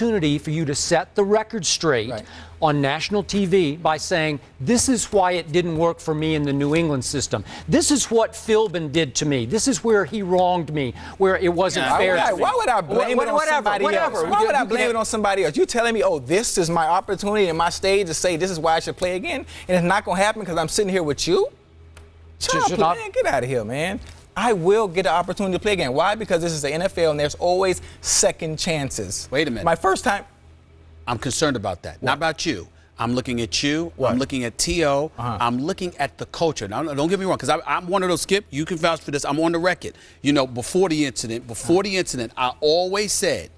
opportunity for you to set the record straight on national TV by saying, this is why it didn't work for me in the New England system. This is what Philbin did to me. This is where he wronged me, where it wasn't fair to me. Why would I blame it on somebody else? Why would I blame it on somebody else? You telling me, oh, this is my opportunity and my stage to say this is why I should play again, and it's not going to happen because I'm sitting here with you? Man, get out of here, man. I will get an opportunity to play again. Why? Because this is the NFL and there's always second chances. Wait a minute. My first time. I'm concerned about that. What? Not about you. I'm looking at you. What? I'm looking at T.O. I'm looking at the culture. Now, don't get me wrong, because I'm one of those, Skip, you can vouch for this. I'm on the record. You know, before the incident, I always said,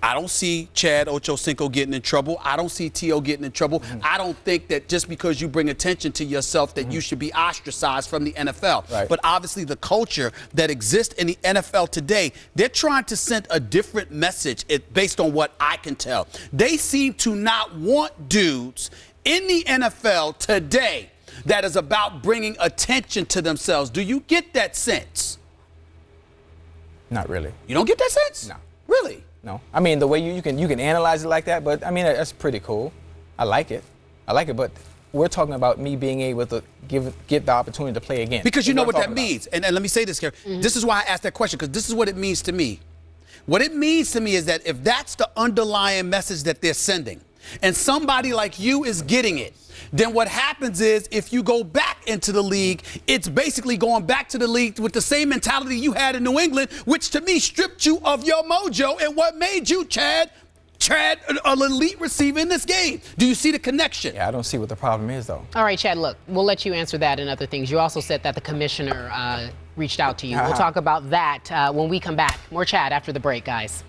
I don't see Chad Ochocinco getting in trouble. I don't see T.O. getting in trouble. I don't think that just because you bring attention to yourself that you should be ostracized from the NFL. Right. But obviously the culture that exists in the NFL today, they're trying to send a different message based on what I can tell. They seem to not want dudes in the NFL today that is about bringing attention to themselves. Do you get that sense? Not really. You don't get that sense? No. Really? No. I mean, the way you can analyze it like that, but I mean, that's pretty cool. I like it, but we're talking about me being able to get the opportunity to play again. Because you know what that means. And let me say this, Cari. This is why I asked that question, because this is what it means to me. What it means to me is that if that's the underlying message that they're sending, and somebody like you is getting it, then what happens is if you go back into the league, it's basically going back to the league with the same mentality you had in New England, which to me stripped you of your mojo and what made you, Chad, an elite receiver in this game. Do you see the connection? Yeah, I don't see what the problem is, though. All right, Chad, look, we'll let you answer that and other things. You also said that the commissioner reached out to you. We'll talk about that when we come back. More Chad after the break, guys.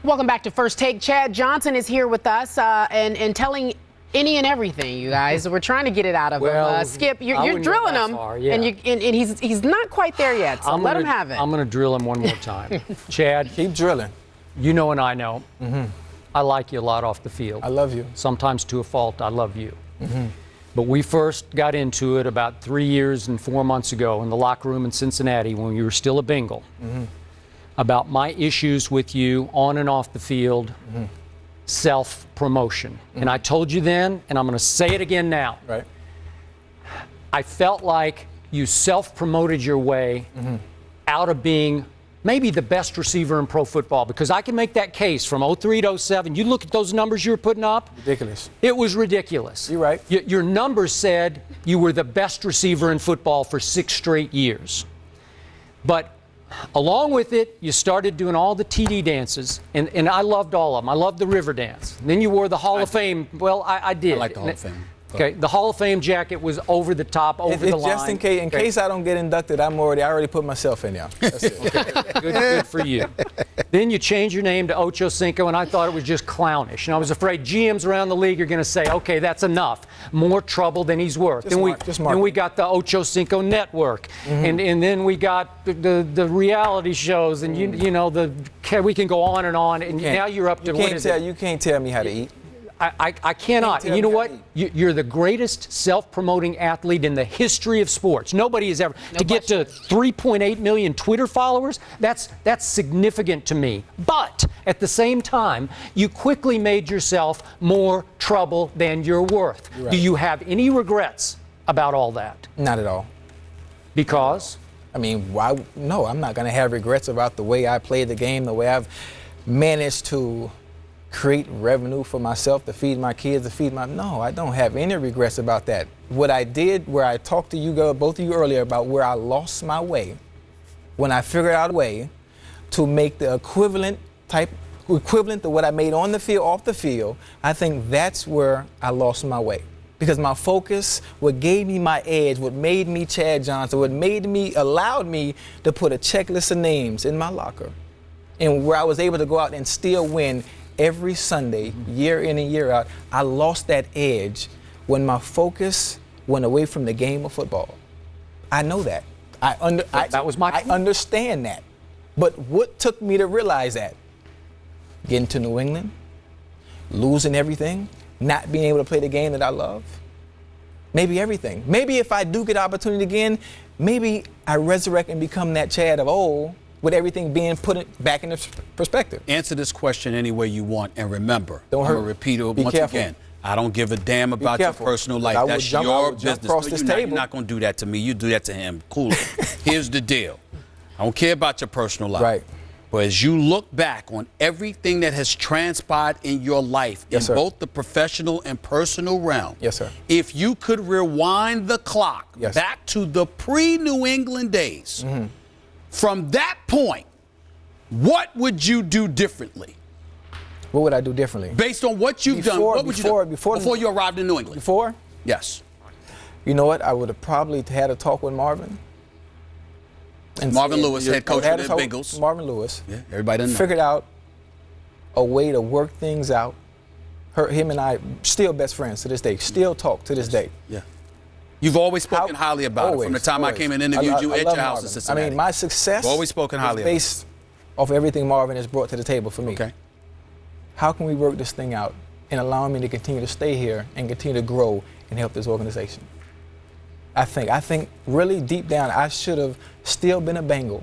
Welcome back to First Take. Chad Johnson is here with us and telling any and everything, you guys. We're trying to get it out of him. Skip, you're drilling him, and he's not quite there yet, so let him have it. I'm going to drill him one more time. Chad. Keep drilling. You know and I know. I like you a lot off the field. I love you. Sometimes to a fault, I love you. But we first got into it about 3 years and 4 months ago in the locker room in Cincinnati when you were still a Bengal. About my issues with you on and off the field, self-promotion. And I told you then, and I'm going to say it again now. Right. I felt like you self-promoted your way out of being maybe the best receiver in pro football, because I can make that case from 03 to 07. You look at those numbers you were putting up. Ridiculous. It was ridiculous. You're right. Your numbers said you were the best receiver in football for 6 straight years. But along with it, you started doing all the TD dances, and I loved all of them. I loved the river dance. And then you wore the Hall of Fame. Well, I did. I like the Hall of Fame. Okay, the Hall of Fame jacket was over the top, over the line. Just in case I don't get inducted, I already put myself in there. That's it. Okay. Good for you. Then you changed your name to Ochocinco, and I thought it was just clownish. And I was afraid GMs around the league are going to say, okay, that's enough. More trouble than he's worth. Then we got the Ochocinco Network, and then we got the reality shows, and you know we can go on, and now you're up to you can't tell me how to eat. I cannot. And you know what? You're the greatest self-promoting athlete in the history of sports. Nobody has ever. To get to 3.8 million Twitter followers, that's significant to me. But at the same time, you quickly made yourself more trouble than you're worth. Right. Do you have any regrets about all that? Not at all. Because? I mean, why? No, I'm not going to have regrets about the way I played the game, the way I've managed to create revenue for myself, to feed my kids, No, I don't have any regrets about that. What I did, where I talked to you, both of you earlier, about where I lost my way, when I figured out a way to make the equivalent to what I made on the field, off the field, I think that's where I lost my way. Because my focus, what gave me my edge, what made me Chad Johnson, allowed me to put a checklist of names in my locker, and where I was able to go out and still win every Sunday, year in and year out, I lost that edge when my focus went away from the game of football. I know that. That was my point. I understand that. But what took me to realize that? Getting to New England, losing everything, not being able to play the game that I love. maybe everything. Maybe if I do get opportunity again, maybe I resurrect and become that Chad of old with everything being put back into perspective. Answer this question any way you want, and remember, Don't hurt. I'm going to repeat it Be once careful. again. I don't give a damn about your personal life. I would That's jump- I your would jump business. across No, this you're not. table. You're not going to do that to me. You do that to him. Cool. Here's the deal. I don't care about your personal life. Right. But as you look back on everything that has transpired in your life, Yes, in sir. both the professional and personal realm, Yes, sir. if you could rewind the clock Yes. back to the pre-New England days, from that point, what would you do differently? What would I do differently? Based on what you've done, what would you do before you arrived in New England? Before? Yes. You know what? I would have probably had a talk with Marvin. And Marvin said- Lewis, head coach I would of have the a talk with Bengals. Marvin Lewis. Yeah, everybody doesn't know. Figured out a way to work things out. Him and I still best friends to this day. Still talk to this day. Yeah. You've always spoken highly about it from the time I came and interviewed you at love your house in Marvin. Cincinnati. I mean, my success You've always spoken highly is of it. based off everything Marvin has brought to the table for me. Okay. How can we work this thing out and allow me to continue to stay here and continue to grow and help this organization? I think really deep down, I should have still been a Bengal,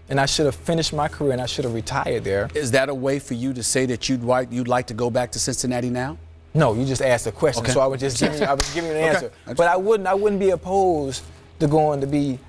and I should have finished my career, and I should have retired there. Is that a way for you to say that you'd like to go back to Cincinnati now? No, you just asked a question, Okay. so I was just giving you an Okay. answer. But I wouldn't be opposed to going to be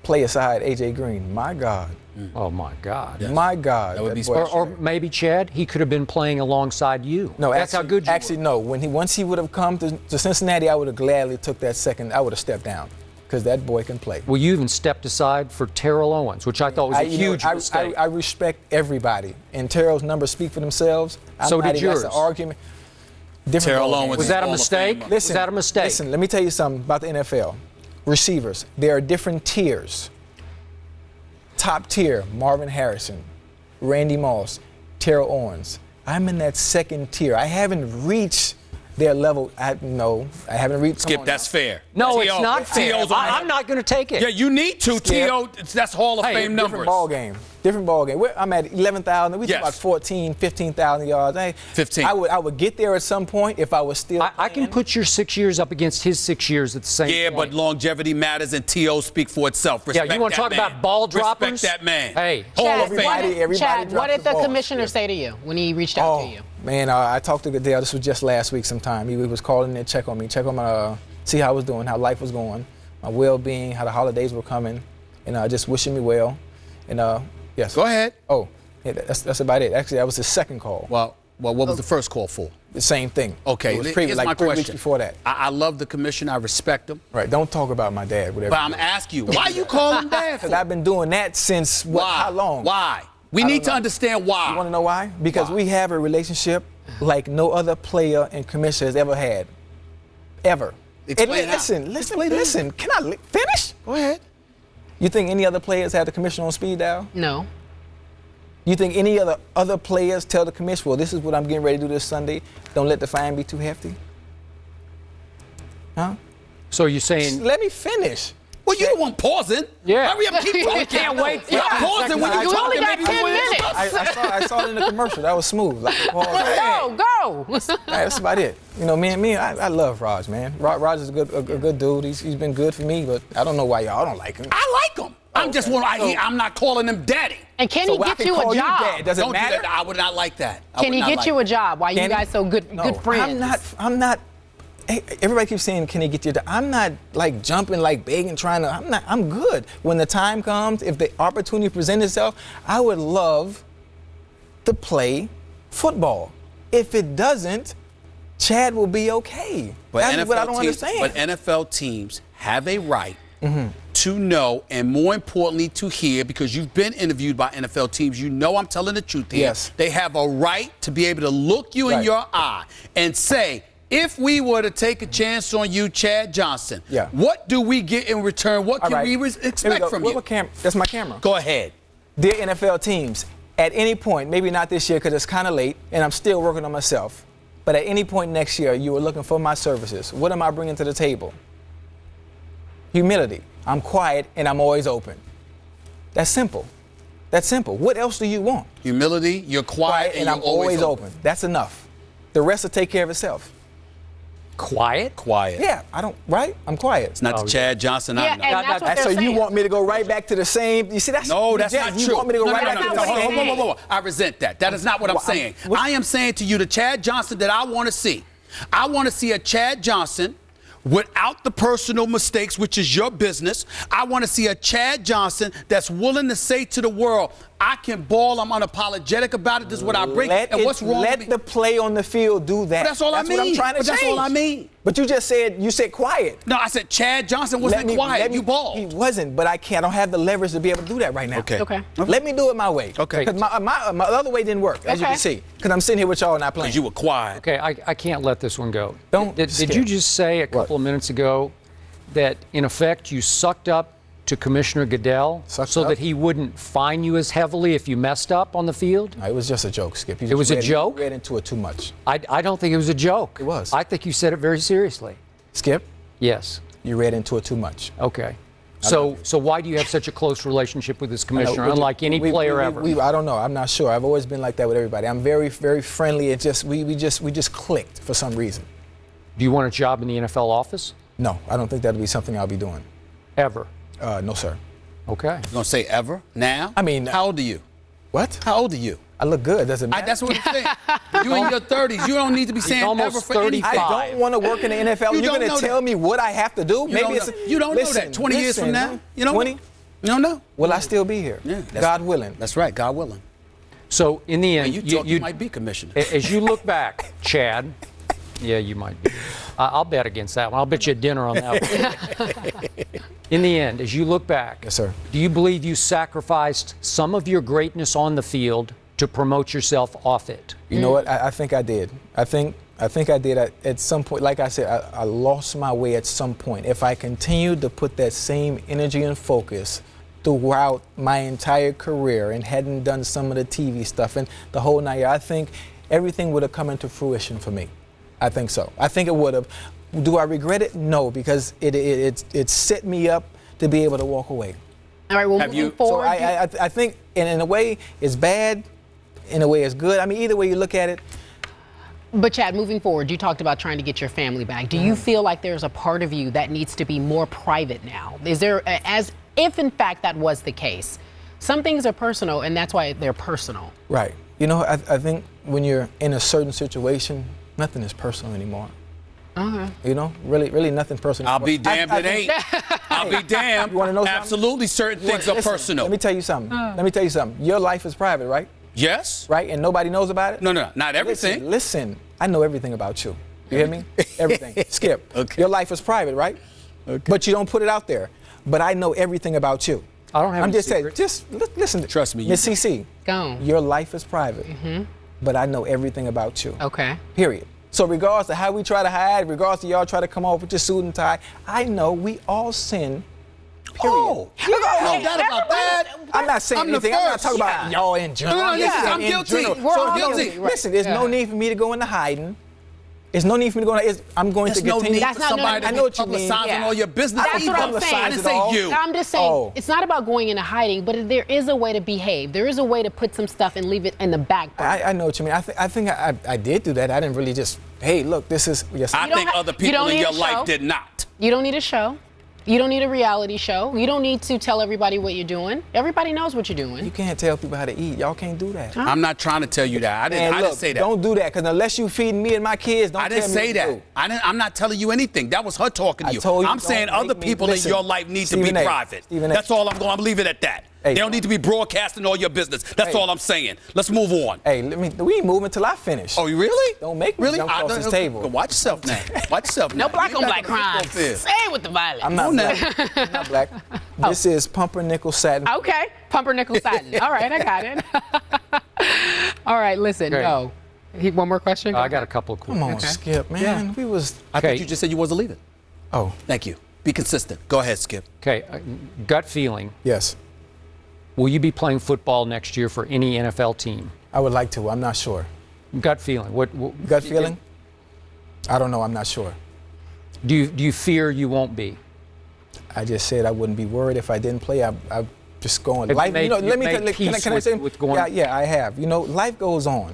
play aside AJ Green. My God. Oh, my God. Yeah. My God. That would be boy- special. Or maybe, Chad, he could have been playing alongside you. No, that's actually, how good you actually were. no. Once he would have come to Cincinnati, I would have gladly took that second. I would have stepped down because that boy can play. Well, you even stepped aside for Terrell Owens, which I thought was a huge mistake. I respect everybody, and Terrell's numbers speak for themselves. So did yours. That's an argument. Different Terrell ballgame. Owens was that a Hall of mistake? Famer. Was that a mistake? Listen, let me tell you something about the NFL. Receivers, there are different tiers. Top tier, Marvin Harrison, Randy Moss, Terrell Owens. I'm in that second tier. I haven't reached their level. I haven't reached. Skip, that's fair. No, T.O. it's not fair. T.O.'s on I'm not going to take it. Yeah, you need to. T.O. That's Hall of Fame numbers. Different ball game. Different ball game. I'm at 11,000. We Yes. talk about 14, 15,000 yards. Hey, 15. I would get there at some point if I was still. I can put your 6 years up against his 6 years at the same Yeah, point. but longevity matters, and T.O. speak for itself. Respect you want to that talk man. about ball droppers? Respect that man. Hey. Hall Chad, of Fame. everybody Chad, what drops did the the ball. commissioner Yeah. say to you when he reached out to you? Man, I talked to Goodell. This was just last week sometime. He was calling to check on me, check on my, see how I was doing, how life was going, my well-being, how the holidays were coming, and just wishing me well. And yes. Go ahead. Oh, yeah, that's about it. Actually, that was his second call. Well, what was the first call for? The same thing. Okay, It was here's like my 3 question. weeks before that. I love the commissioner. I respect him. Right. Don't talk about my dad. Whatever. But I'm asking you, why you call him dad for? Because I've been doing that since how long? Why? We I need don't to know. understand why. You want to know why? Because Why? we have a relationship like no other player and commissioner has ever had. Ever. Explain how. Listen. Can I finish? Go ahead. You think any other players have the commissioner on speed dial? No. You think any other players tell the commissioner, well, this is what I'm getting ready to do this Sunday. Don't let the fine be too hefty? Huh? So you're saying Let me finish. Well, you the one pausing. Yeah. Hurry up, keep talking. can't wait. You're pausing when You you're only talking. got Maybe 10 you win. minutes. I saw it in the commercial. That was smooth. Like, pause. Go. That's about it. You know, I love Raj, man. Raj is a good dude. He's been good for me, but I don't know why y'all don't like him. I like him. I'm just I'm not calling him daddy. And can So he I get can you call a you job? dad. Does it Don't matter? do that. I would not like that. Can he get you a job? Why you Can he? guys so good friends? I'm not. Hey, everybody keeps saying, "Can he get you?" I'm not like jumping, like begging, trying to. I'm good. When the time comes, if the opportunity presents itself, I would love to play football. If it doesn't, Chad will be okay. That's what I don't understand. But NFL teams have a right to know, and more importantly, to hear, because you've been interviewed by NFL teams. You know I'm telling the truth here. Yes. They have a right to be able to look you in Right. your eye and say, if we were to take a chance on you, Chad Johnson, Yeah. what do we get in return? What All can right. we Here we expect go. from What you? That's my camera. Go ahead. Dear NFL teams, at any point, maybe not this year because it's kind of late and I'm still working on myself, but at any point next year, you are looking for my services. What am I bringing to the table? Humility. I'm quiet and I'm always open. That's simple. That's simple. What else do you want? Humility, you're quiet, and I'm you're always open. That's enough. The rest will take care of itself. Quiet? Quiet. Yeah, I don't, right? I'm quiet. It's not the Chad Johnson I Yeah, know. and that's what So they're saying. you want me to go right back to the same, you see, that's No, that's yeah, not you true. want me to go No, right no, back no, to no, the hold on, same. whoa. I resent that. That is not what I'm saying. I am saying to you, the Chad Johnson that I want to see. I want to see a Chad Johnson without the personal mistakes, which is your business. I want to see a Chad Johnson that's willing to say to the world, I can ball, I'm unapologetic about it, this is what I bring, and what's wrong with me? Let the play on the field do that. But that's all I mean. What I'm trying to But that's all I change. mean. But you just said, quiet. No, I said Chad Johnson wasn't quiet. You balled. He wasn't, but I don't have the leverage to be able to do that right now. Okay. Let me do it my way. Okay. Because my other way didn't work, as you can see. Because I'm sitting here with y'all not playing. Because you were quiet. Okay, I can't let this one go. Did skip. you just say a couple of minutes ago that, in effect, you sucked up to Commissioner Goodell so that he wouldn't fine you as heavily if you messed up on the field? No, it was just a joke, Skip. It was a joke? You read into it too much. I don't think it was a joke. It was. I think you said it very seriously. Skip, Yes. you read into it too much. Okay. So why do you have such a close relationship with this commissioner, unlike any player ever? I don't know. I'm not sure. I've always been like that with everybody. I'm very, very friendly. It just we just clicked for some reason. Do you want a job in the NFL office? No, I don't think that'll be something I'll be doing. Ever? No, sir. Okay. You gonna say ever? Now? I mean, how old are you? What? How old are you? I look good. Doesn't matter. That's what I'm saying. You in your 30s. You don't need to be saying almost ever for 35. anything. I don't want to work in the NFL. You You're don't going know to tell me what I have to do? You don't know that. 20 years from now? You don't 20? You don't know? Will I still be here? Yeah, God willing. That's right. God willing. So in the end, You might be commissioner. As you look back, Chad, yeah, you might be. I'll bet against that one. I'll bet you a dinner on that one. In the end, as you look back, Yes, sir. do you believe you sacrificed some of your greatness on the field to promote yourself off it? You know what? I think I did. I think I did at some point. Like I said, I lost my way at some point. If I continued to put that same energy and focus throughout my entire career and hadn't done some of the TV stuff and the whole night, I think everything would have come into fruition for me. I think so. I think it would have. Do I regret it? No, because it set me up to be able to walk away. All right, well, moving forward. So I think in a way it's bad, in a way it's good. I mean, either way you look at it. But Chad, moving forward, you talked about trying to get your family back. Do you feel like there's a part of you that needs to be more private now? Is there, as if in fact that was the case? Some things are personal, and that's why they're personal. Right. You know, I think when you're in a certain situation, nothing is personal anymore. You know, really nothing personal. I'll be damned it ain't. I'll be damned. You want to know something? Absolutely certain things are Listen, personal. Let me tell you something. Your life is private, right? Yes? Right? And nobody knows about it? No, not everything. Listen, I know everything about you. You hear me? Everything. Skip. Okay. Your life is private, right? Okay. But you don't put it out there. But I know everything about you. I don't have I'm any just saying, secrets. just listen. Trust me, you Miss do. CC. Go on. Your life is private. But I know everything about you. Okay. Period. So regardless of how we try to hide, regardless of y'all try to come off with your suit and tie, I know we all sin. Period. Oh, no doubt about that. I'm not saying I'm the anything. I'm not first. talking about y'all in general. No, listen, I'm in guilty. general. We're all So, guilty. Listen, there's no need for me to go into hiding. There's no need for me to go into. I'm going There's to no continue. need That's for not- somebody no, to I know be what you mean. publicizing Yeah. all your business. That's what I'm saying. I didn't say you. I'm just saying, Oh. it's not about going into hiding, but there is a way to behave. There is a way to put some stuff and leave it in the back burner. I know what you mean. I think I did do that. I didn't really just, hey, look, this is. Yes, I think other you people don't in need your a show. life did not. You don't need a show. You don't need a reality show. You don't need to tell everybody what you're doing. Everybody knows what you're doing. You can't tell people how to eat. Y'all can't do that. I'm not trying to tell you that. I didn't say that. Don't do that, because unless you feeding me and my kids, don't I tell didn't me say what that. to do. I'm not telling you anything. That was her talking to I you. told you, I'm saying don't other make me people in listen. your life need to Stephen be A. private. Stephen A. That's all I'm going. I'm leaving it at that. Hey. They don't need to be broadcasting all your business. That's Hey. all I'm saying. Let's move on. Hey, we ain't moving till I finish. Oh, you really? Don't make me really? jump across this table. Watch yourself now. Watch yourself now. No black You on got black the football crimes. field. Say it with the violence. I'm not On black. I'm not black. This is pumpernickel satin. Okay, pumpernickel satin. All right, I got it. All right, listen, Okay. no. One more question? I got a couple of quick. Come on, Skip, man. Yeah. We was. I Okay. thought you just said you wasn't leaving. Oh, Thank you. Be consistent. Go ahead, Skip. Okay, gut feeling. yes. Will you be playing football next year for any NFL team? I would like to. I'm not sure. Gut feeling. What Gut feeling? I don't know. I'm not sure. do you fear you won't be? I just said I wouldn't be worried if I didn't play. I just going. Have you Life. made- You know, let me. you've made Can I peace say? with going- Yeah, I have. You know, life goes on.